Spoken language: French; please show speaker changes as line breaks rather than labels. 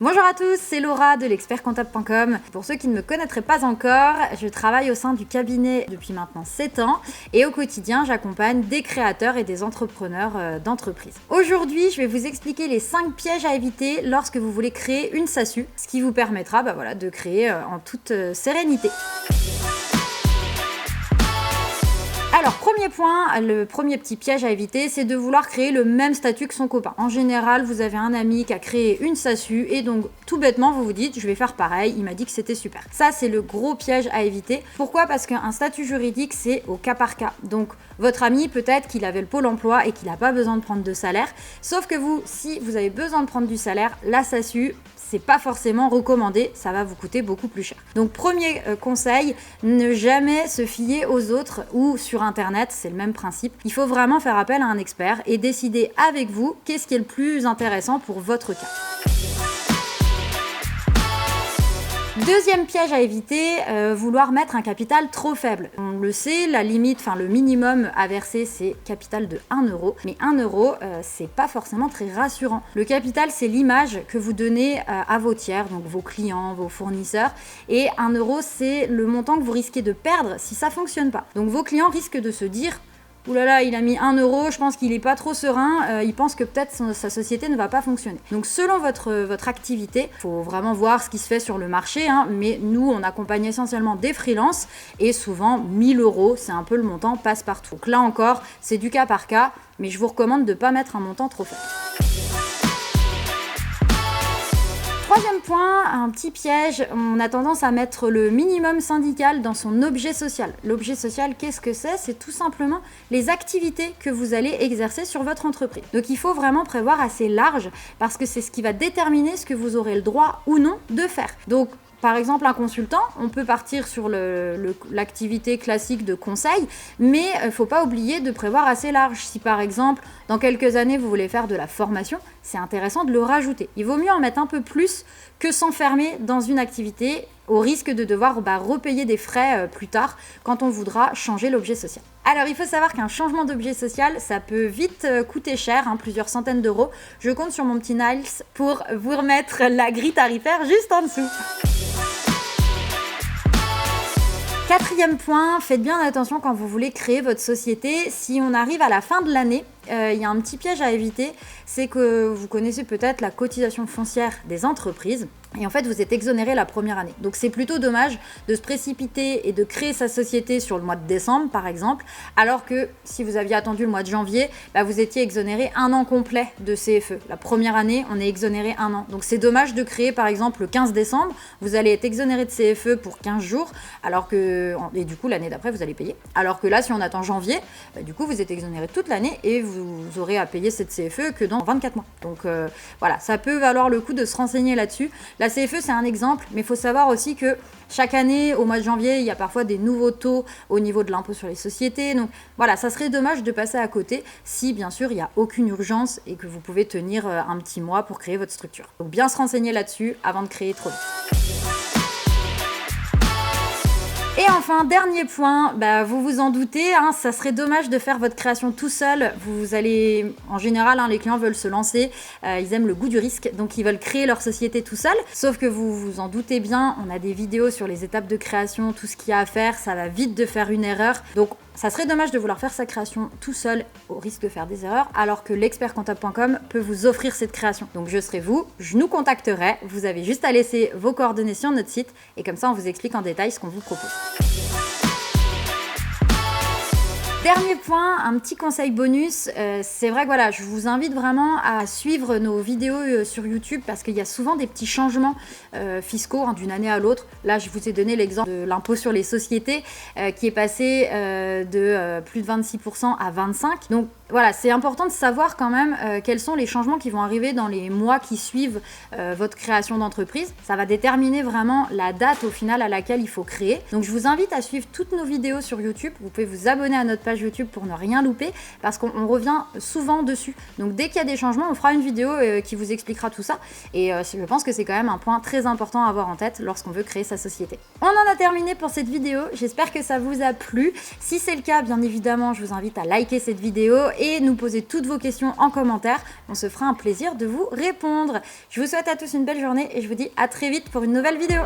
Bonjour à tous, c'est Laura de l'expertcomptable.com. Pour ceux qui ne me connaîtraient pas encore, je travaille au sein du cabinet depuis maintenant 7 ans et au quotidien, j'accompagne des créateurs et des entrepreneurs d'entreprises. Aujourd'hui, je vais vous expliquer les 5 pièges à éviter lorsque vous voulez créer une SASU, ce qui vous permettra de créer en toute sérénité. Alors, premier point, le premier petit piège à éviter, c'est de vouloir créer le même statut que son copain. En général, vous avez un ami qui a créé une SASU et donc tout bêtement, vous vous dites, je vais faire pareil, il m'a dit que c'était super. Ça, c'est le gros piège à éviter. Pourquoi ? Parce qu'un statut juridique, c'est au cas par cas. Donc, votre ami, peut-être qu'il avait le pôle emploi et qu'il n'a pas besoin de prendre de salaire. Sauf que vous, si vous avez besoin de prendre du salaire, la SASU, c'est pas forcément recommandé, ça va vous coûter beaucoup plus cher. Donc premier conseil, ne jamais se fier aux autres ou sur internet, c'est le même principe. Il faut vraiment faire appel à un expert et décider avec vous qu'est-ce qui est le plus intéressant pour votre cas. Deuxième piège à éviter, vouloir mettre un capital trop faible. On le sait, la limite, le minimum à verser, c'est capital de 1 euro. Mais 1 euro, c'est pas forcément très rassurant. Le capital, c'est l'image que vous donnez à vos tiers, donc vos clients, vos fournisseurs. Et 1 euro, c'est le montant que vous risquez de perdre si ça fonctionne pas. Donc vos clients risquent de se dire: ouh là là, il a mis 1 euro, je pense qu'il est pas trop serein, il pense que peut-être sa société ne va pas fonctionner. Donc selon votre activité, il faut vraiment voir ce qui se fait sur le marché, mais nous, on accompagne essentiellement des freelances et souvent 1000 euros, c'est un peu le montant passe-partout. Donc là encore, c'est du cas par cas, mais je vous recommande de ne pas mettre un montant trop faible. Troisième point, un petit piège, on a tendance à mettre le minimum syndical dans son objet social. L'objet social, qu'est-ce que c'est ? C'est tout simplement les activités que vous allez exercer sur votre entreprise. Donc il faut vraiment prévoir assez large parce que c'est ce qui va déterminer ce que vous aurez le droit ou non de faire. Donc par exemple, un consultant, on peut partir sur l'activité classique de conseil, mais il ne faut pas oublier de prévoir assez large. Si par exemple, dans quelques années, vous voulez faire de la formation, c'est intéressant de le rajouter. Il vaut mieux en mettre un peu plus que s'enfermer dans une activité au risque de devoir repayer des frais plus tard quand on voudra changer l'objet social. Alors, il faut savoir qu'un changement d'objet social, ça peut vite coûter cher, plusieurs centaines d'euros. Je compte sur mon petit Niles pour vous remettre la grille tarifaire juste en dessous. Quatrième point, faites bien attention quand vous voulez créer votre société. Si on arrive à la fin de l'année, il y a un petit piège à éviter, c'est que vous connaissez peut-être la cotisation foncière des entreprises et en fait vous êtes exonéré la première année. Donc c'est plutôt dommage de se précipiter et de créer sa société sur le mois de décembre par exemple, alors que si vous aviez attendu le mois de janvier, vous étiez exonéré 1 an complet de CFE. La première année, on est exonéré 1 an. Donc c'est dommage de créer par exemple le 15 décembre, vous allez être exonéré de CFE pour 15 jours, et du coup l'année d'après vous allez payer. Alors que là, si on attend janvier, du coup vous êtes exonéré toute l'année et vous aurez à payer cette CFE que dans 24 mois. Donc voilà, ça peut valoir le coup de se renseigner là-dessus. La CFE, c'est un exemple, mais il faut savoir aussi que chaque année, au mois de janvier, il y a parfois des nouveaux taux au niveau de l'impôt sur les sociétés. Donc voilà, ça serait dommage de passer à côté si, bien sûr, il n'y a aucune urgence et que vous pouvez tenir un petit mois pour créer votre structure. Donc bien se renseigner là-dessus avant de créer trop vite. Et enfin, dernier point, vous vous en doutez, ça serait dommage de faire votre création tout seul. Vous allez, en général, les clients veulent se lancer, ils aiment le goût du risque, donc ils veulent créer leur société tout seul. Sauf que vous vous en doutez bien, on a des vidéos sur les étapes de création, tout ce qu'il y a à faire, ça va vite de faire une erreur. Donc ça serait dommage de vouloir faire sa création tout seul au risque de faire des erreurs, alors que l'expertcomptable.com peut vous offrir cette création. Donc je serai vous, je nous contacterai, vous avez juste à laisser vos coordonnées sur notre site et comme ça on vous explique en détail ce qu'on vous propose. Dernier point, un petit conseil bonus, c'est vrai que je vous invite vraiment à suivre nos vidéos sur YouTube parce qu'il y a souvent des petits changements fiscaux d'une année à l'autre. Là, je vous ai donné l'exemple de l'impôt sur les sociétés qui est passé de plus de 26% à 25%. Donc voilà, c'est important de savoir quand même quels sont les changements qui vont arriver dans les mois qui suivent votre création d'entreprise. Ça va déterminer vraiment la date au final à laquelle il faut créer. Donc je vous invite à suivre toutes nos vidéos sur YouTube. Vous pouvez vous abonner à notre page YouTube pour ne rien louper parce qu'on revient souvent dessus. Donc dès qu'il y a des changements, on fera une vidéo qui vous expliquera tout ça. Et je pense que c'est quand même un point très important à avoir en tête lorsqu'on veut créer sa société. On en a terminé pour cette vidéo. J'espère que ça vous a plu. Si c'est le cas, bien évidemment, je vous invite à liker cette vidéo et nous poser toutes vos questions en commentaire. On se fera un plaisir de vous répondre. Je vous souhaite à tous une belle journée et je vous dis à très vite pour une nouvelle vidéo.